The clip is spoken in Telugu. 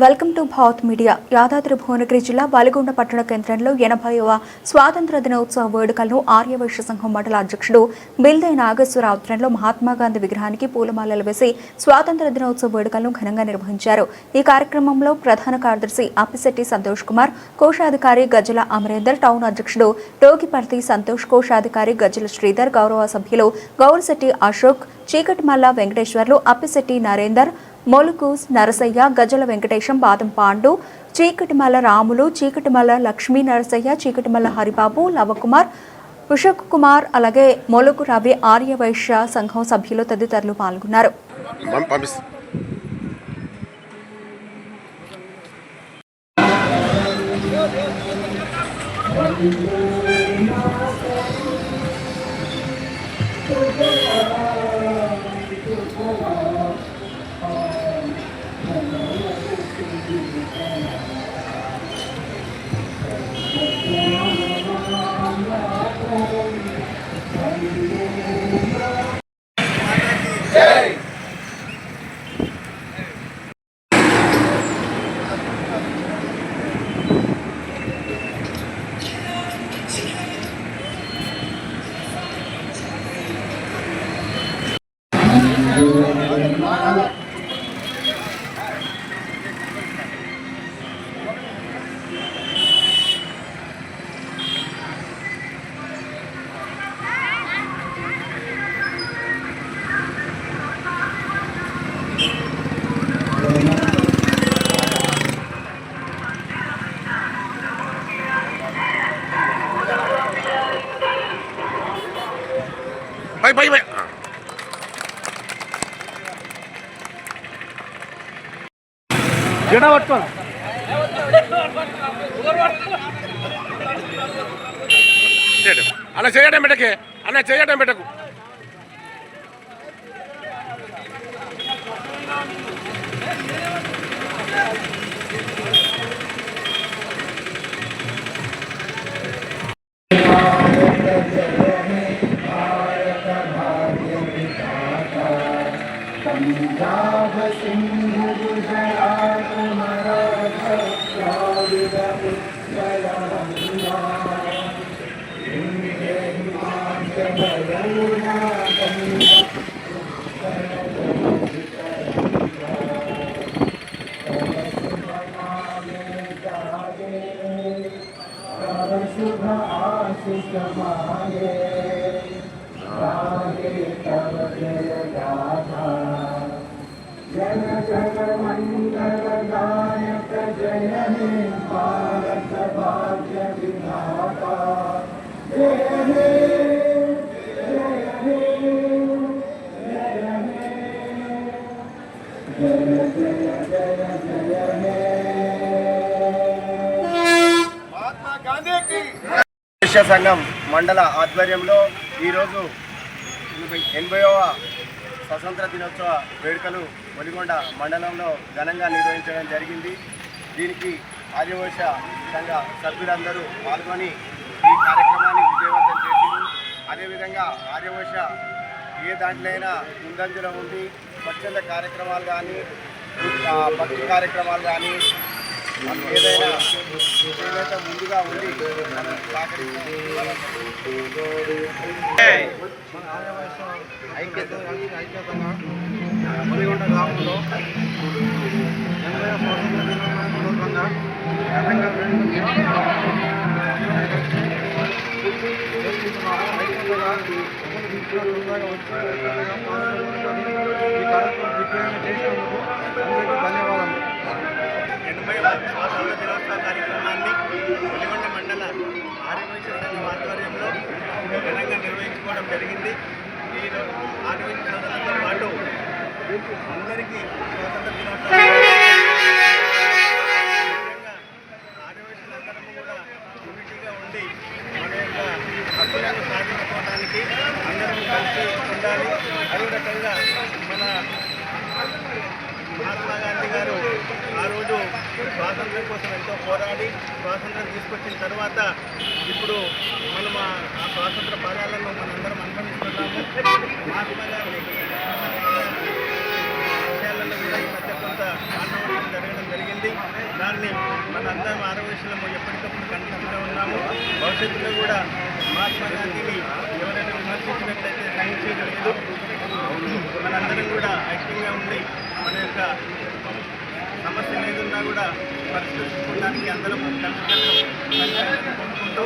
Welcome to Bhavat media. Yadadri Bhuvanagiri జిల్లా బాలిగొండ పట్టణ కేంద్రంలో 80వ స్వాతంత్ర దినోత్సవ వేడుకలను ఆర్యవైశ్య సంఘం మండల అధ్యక్షుడు బిల్దే నాగేశ్వర ఆధ్వర్యంలో మహాత్మాగాంధీ విగ్రహానికి పూలమాలలు వేసి స్వాతంత్ర దినోత్సవ వేడుకలను ఘనంగా నిర్వహించారు. ఈ కార్యక్రమంలో ప్రధాన కార్యదర్శి అప్పిశెట్టి సంతోష్ కుమార్, కోశాధికారి గజ్జల అమరేందర్, టౌన్ అధ్యక్షుడు టోకిపర్తి సంతోష్, కోశాధికారి గజ్జల శ్రీధర్, గౌరవ సభ్యులు గౌరశెట్టి అశోక్, చీకటిమల్ల వెంకటేశ్వర్లు, అప్పిశెట్టి నరేందర్, మొలుకు నరసయ్య, గజల వెంకటేశం, బాదం పాండు, చీకటిమల్ల రాములు, చీకటిమల్ల లక్ష్మీ నరసయ్య, చీకటిమల్ల హరిబాబు, లవకుమార్, ఉషక్ కుమార్, అలాగే మొలుకు రవి, ఆర్యవైశ్య సంఘం సభ్యులు తదితరులు పాల్గొన్నారు. Bye. Get out, come. Ana చేయడం పెట్టకే. అన్న చేయడం పెట్టకు. पंजाब सिंध गुजरात मराठा द्राविड उत्कल गंगा इंद्र हिमाचल यमुना गंगा शुभ आशीष मांगे तब जय गाथा जन जन मंगल गायक जय हे भारत भाग्य विधाता जय हे जय हे जय हे महात्मा गांधी की సంఘం మండల ఆధ్వర్యంలో ఈరోజు 80వ స్వతంత్ర దినోత్సవ వేడుకలు ఒలిగొండ మండలంలో ఘనంగా నిర్వహించడం జరిగింది. దీనికి ఆర్యవైశ్య సంఘ సభ్యులందరూ పాల్గొని ఈ కార్యక్రమాన్ని విజయవంతం చేశారు. అదేవిధంగా ఆర్యవైశ్య ఏ దాంట్లోనైనా ముందంజలో ఉండి స్వచ్ఛంద కార్యక్రమాలు కానీ భక్తి కార్యక్రమాలు కానీ ఏదైనా ముందుగా ఉండి మనం ఐక్యతంగా ఒలిగొండ గ్రామంలో 80వ స్వాతంత్ర దినోత్సవం సందర్భంగా ఘనంగా ఈ కార్యక్రమం దిగ్విజయం చేసినందుకు అందరికీ ధన్యవాదాలు. 80వ స్వాతంత్ర దినోత్సవ కార్యక్రమాన్ని ఒలిగొండ మండల ఆర్యవైశ్య సంఘం ఆధ్వర్యంలో ఘనంగా నిర్వహించుకోవడం జరిగింది. ఈ ఆర్యవైశ్య సోదరులతో పాటు అందరికీ స్వాతంత్ర దినోత్సవం ఆర్యవైశ్యులందరూ కూడా యూనిటీగా ఉండి మన యొక్క హక్కులను సాధించుకోవడానికి అందరం కలిసి ఉండాలి. అదేవిధంగా మన మహాత్మా గాంధీ గారు ఆ రోజు స్వాతంత్రం కోసం ఎంతో పోరాడి స్వాతంత్రం తీసుకొచ్చిన తర్వాత ఇప్పుడు మనం ఆ స్వాతంత్ర పదాలను మనందరం అనుభవిస్తున్నాము. మహాత్మా గాంధీ విషయాలలో కూడా ఈ మధ్య కొంత ఆందోళన జరగడం జరిగింది. దాన్ని మనందరం ఆరోగ్యము ఎప్పటికప్పుడు ఖండిస్తూనే ఉన్నాము. భవిష్యత్తులో కూడా మహాత్మా గాంధీని ఎవరైనా విమర్శించినట్లయితే సహించేది లేదు. మనందరం కూడా ఐక్యంగా ఉండి మన యొక్క సమస్యలు ఏదున్నా కూడా పరిష్కరించుకోవడానికి అందరం కలిసి కోరుకుంటూ